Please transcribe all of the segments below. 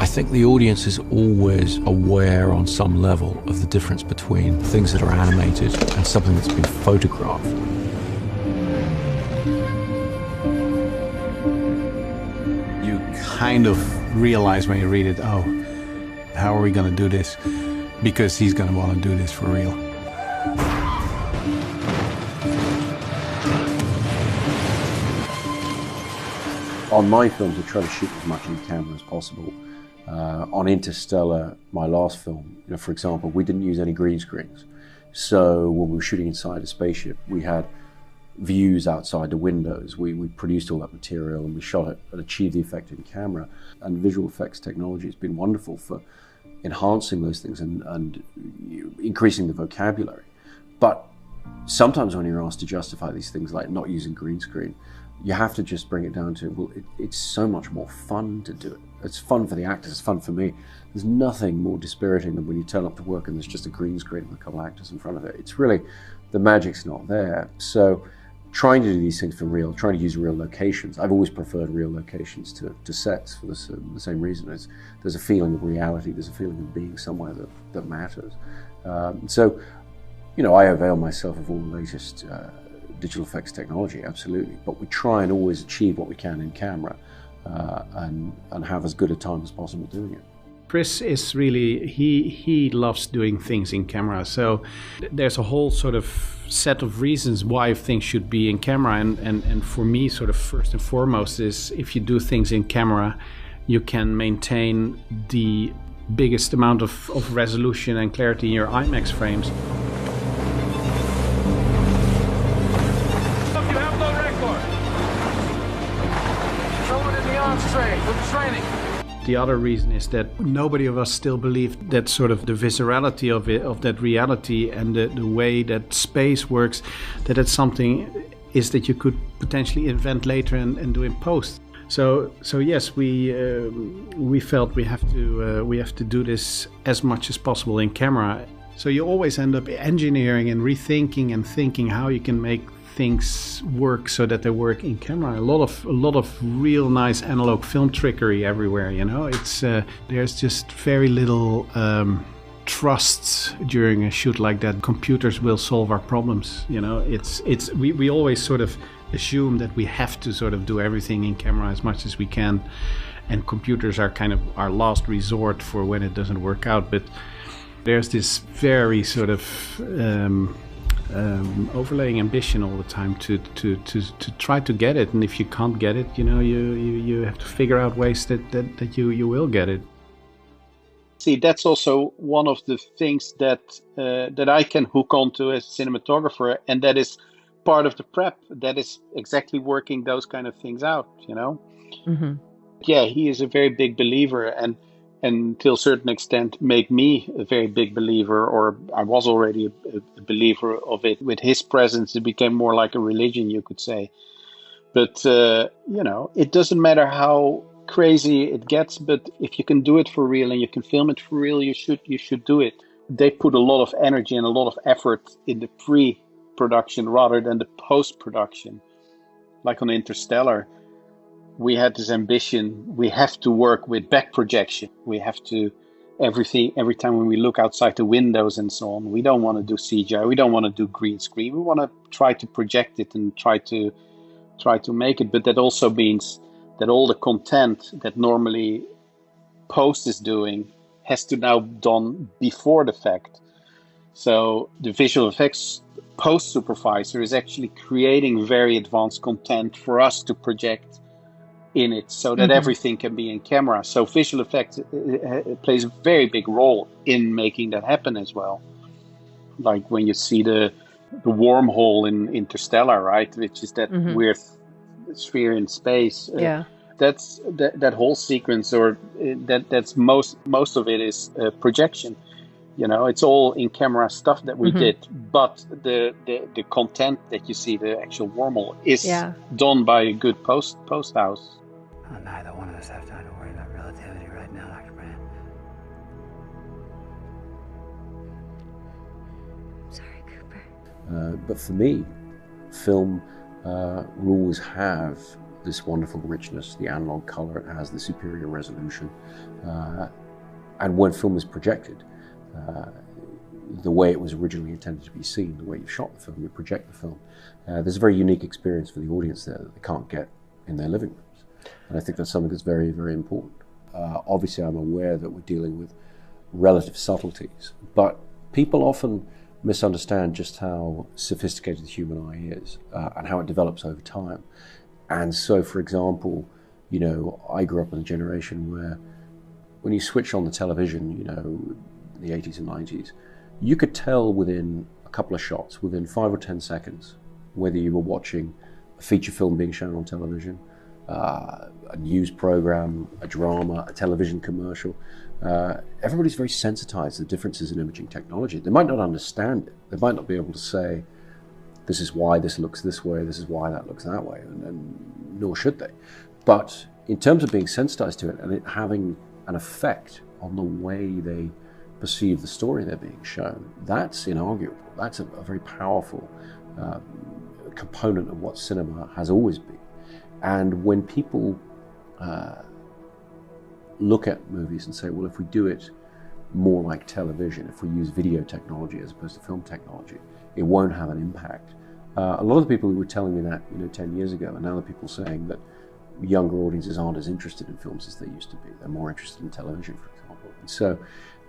think the audience is always aware on some level of the difference between things that are animated and something that's been photographed. You kind of realize when you read it, oh, how are we going to do this? Because he's going to want to do this for real. On my films, I try to shoot as much in camera as possible. On Interstellar, my last film, for example, we didn't use any green screens. So when we were shooting inside a spaceship, we had views outside the windows. We produced all that material and we shot it and achieved the effect in camera. And visual effects technology has been wonderful for enhancing those things and increasing the vocabulary. But sometimes when you're asked to justify these things like not using green screen, you have to just bring it down to, well, it's so much more fun to do it. It's fun for the actors, it's fun for me. There's nothing more dispiriting than when you turn up to work and there's just a green screen with a couple of actors in front of it. It's really, the magic's not there. So trying to do these things for real, trying to use real locations. I've always preferred real locations to sets for the same reason. There's a feeling of reality, there's a feeling of being somewhere that matters. So, I avail myself of all the latest digital effects technology, absolutely, but we try and always achieve what we can in camera and have as good a time as possible doing it. Chris is really, he loves doing things in camera, so there's a whole sort of set of reasons why things should be in camera, and for me, sort of first and foremost is if you do things in camera, you can maintain the biggest amount of resolution and clarity in your IMAX frames. The other reason is that nobody of us still believe that sort of the viscerality of it, of that reality, and the way that space works, that it's something is that you could potentially invent later and do in post. So yes, we felt we have to do this as much as possible in camera. So you always end up engineering and rethinking and thinking how you can make things work so that they work in camera. A lot of real nice analog film trickery everywhere. It's there's just very little trust during a shoot like that. Computers will solve our problems. We always sort of assume that we have to sort of do everything in camera as much as we can, and computers are kind of our last resort for when it doesn't work out. But there's this very sort of overlaying ambition all the time to try to get it, and if you can't get it, you have to figure out ways that you will get it. See, that's also one of the things that I can hook onto as a cinematographer, and that is part of the prep. That is exactly working those kind of things out. Mm-hmm. Yeah, he is a very big believer, and to a certain extent make me a very big believer, or I was already a believer of it. With his presence, it became more like a religion, you could say. But, it doesn't matter how crazy it gets, but if you can do it for real and you can film it for real, you should do it. They put a lot of energy and a lot of effort in the pre-production rather than the post-production. Like on Interstellar, we had this ambition. We have to work with back projection. We have to, every time when we look outside the windows and so on, we don't want to do CGI. We don't want to do green screen. We want to try to project it and try to make it. But that also means that all the content that normally post is doing has to now be done before the fact. So the visual effects post supervisor is actually creating very advanced content for us to project in it, so that everything can be in camera. So visual effects plays a very big role in making that happen as well. Like when you see the wormhole in Interstellar, right, which is that weird sphere in space. Yeah, that's that whole sequence, or that's most of it is projection. It's all in camera stuff that we did, but the content that you see, the actual wormhole, is done by a good post house. Well, neither one of us have time to worry about relativity right now, Dr. Brand. I'm sorry, Cooper. But for me, film will always have this wonderful richness, the analog color, it has the superior resolution. And when film is projected, the way it was originally intended to be seen, the way you shot the film, you project the film, there's a very unique experience for the audience there that they can't get in their living rooms. And I think that's something that's very, very important. Obviously, I'm aware that we're dealing with relative subtleties, but people often misunderstand just how sophisticated the human eye is and how it develops over time. And so, for example, you know, I grew up in a generation where when you switch on the television, you know, in the 80s and 90s, you could tell within a couple of shots, within 5 or 10 seconds, whether you were watching a feature film being shown on television, a news program, a drama, a television commercial. Everybody's very sensitized to the differences in imaging technology. They might not understand it. They might not be able to say, this is why this looks this way, this is why that looks that way, and nor should they. But in terms of being sensitized to it and it having an effect on the way they perceive the story they're being shown, that's inarguable. That's a very powerful component of what cinema has always been. And when people look at movies and say, well, if we do it more like television, if we use video technology as opposed to film technology, it won't have an impact. A lot of the people who were telling me that, you know, 10 years ago, and now the people saying that younger audiences aren't as interested in films as they used to be. They're more interested in television, for example. And so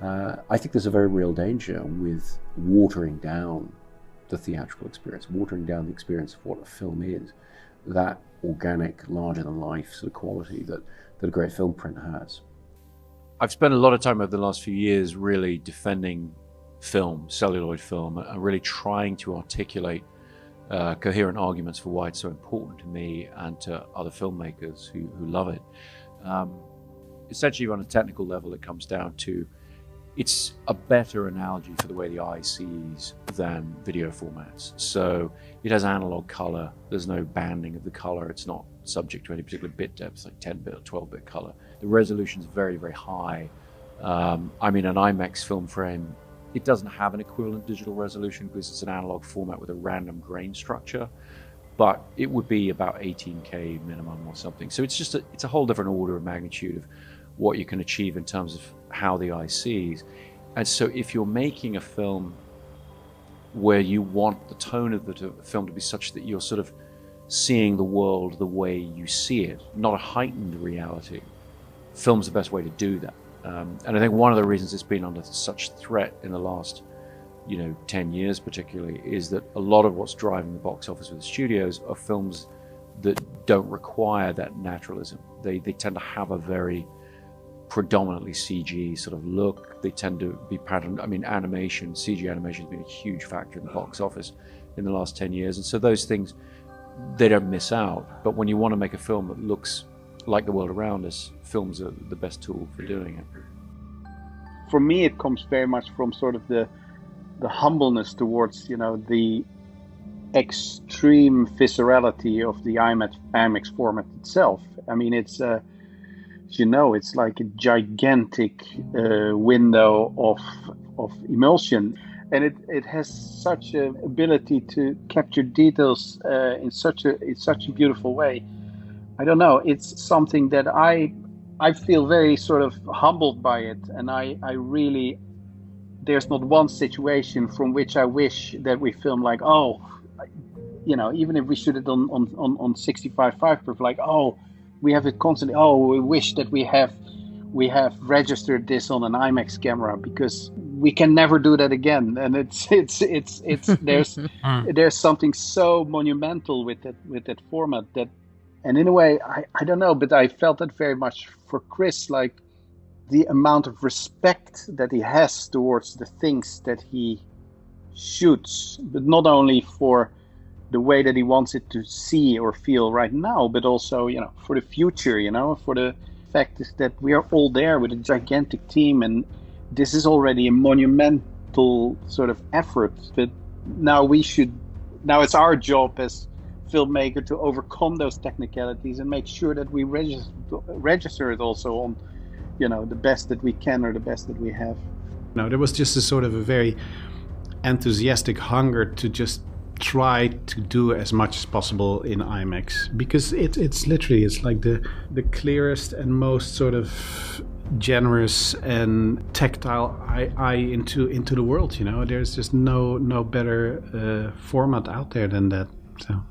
I think there's a very real danger with watering down the theatrical experience, watering down the experience of what a film is, that organic, larger-than-life sort of quality that a great film print has. I've spent a lot of time over the last few years really defending film, celluloid film, and really trying to articulate coherent arguments for why it's so important to me and to other filmmakers who love it. Essentially, on a technical level, it comes down to it's a better analogy for the way the eye sees than video formats. So it has analog color. There's no banding of the color. It's not subject to any particular bit depth, like 10-bit or 12-bit color. The resolution is very, very high. I mean, an IMAX film frame, it doesn't have an equivalent digital resolution because it's an analog format with a random grain structure, but it would be about 18K minimum or something. So it's just it's a whole different order of magnitude of what you can achieve in terms of how the eye sees. And so if you're making a film where you want the tone of the film to be such that you're sort of seeing the world the way you see it, not a heightened reality, film's the best way to do that. And I think one of the reasons it's been under such threat in the last, 10 years particularly, is that a lot of what's driving the box office with the studios are films that don't require that naturalism. They tend to have a very predominantly CG sort of look. They tend to be patterned. I mean, CG animation has been a huge factor in the box office in the last 10 years. And so those things, they don't miss out. But when you want to make a film that looks like the world around us, films are the best tool for doing it. For me, it comes very much from sort of the humbleness towards, the extreme viscerality of the IMAX format itself. I mean, it's it's like a gigantic window of emulsion, and it has such an ability to capture details in such a beautiful way. I don't know. It's something that I feel very sort of humbled by it, and I really, there's not one situation from which I wish that we film like, even if we shoot it on 65.5, like, we have it constantly. We wish that we have registered this on an IMAX camera because we can never do that again. And it's there's something so monumental with that format that, and in a way, I don't know, but I felt that very much for Chris, like the amount of respect that he has towards the things that he shoots, but not only for the way that he wants it to see or feel right now, but also, for the future, for the fact is that we are all there with a gigantic team, and this is already a monumental sort of effort. But now it's our job as filmmaker to overcome those technicalities and make sure that we register it also on, the best that we can or the best that we have. No, there was just a sort of a very enthusiastic hunger to just try to do as much as possible in IMAX, because it's literally, it's like the clearest and most sort of generous and tactile eye into the world. You know, there's just no better format out there than that. So.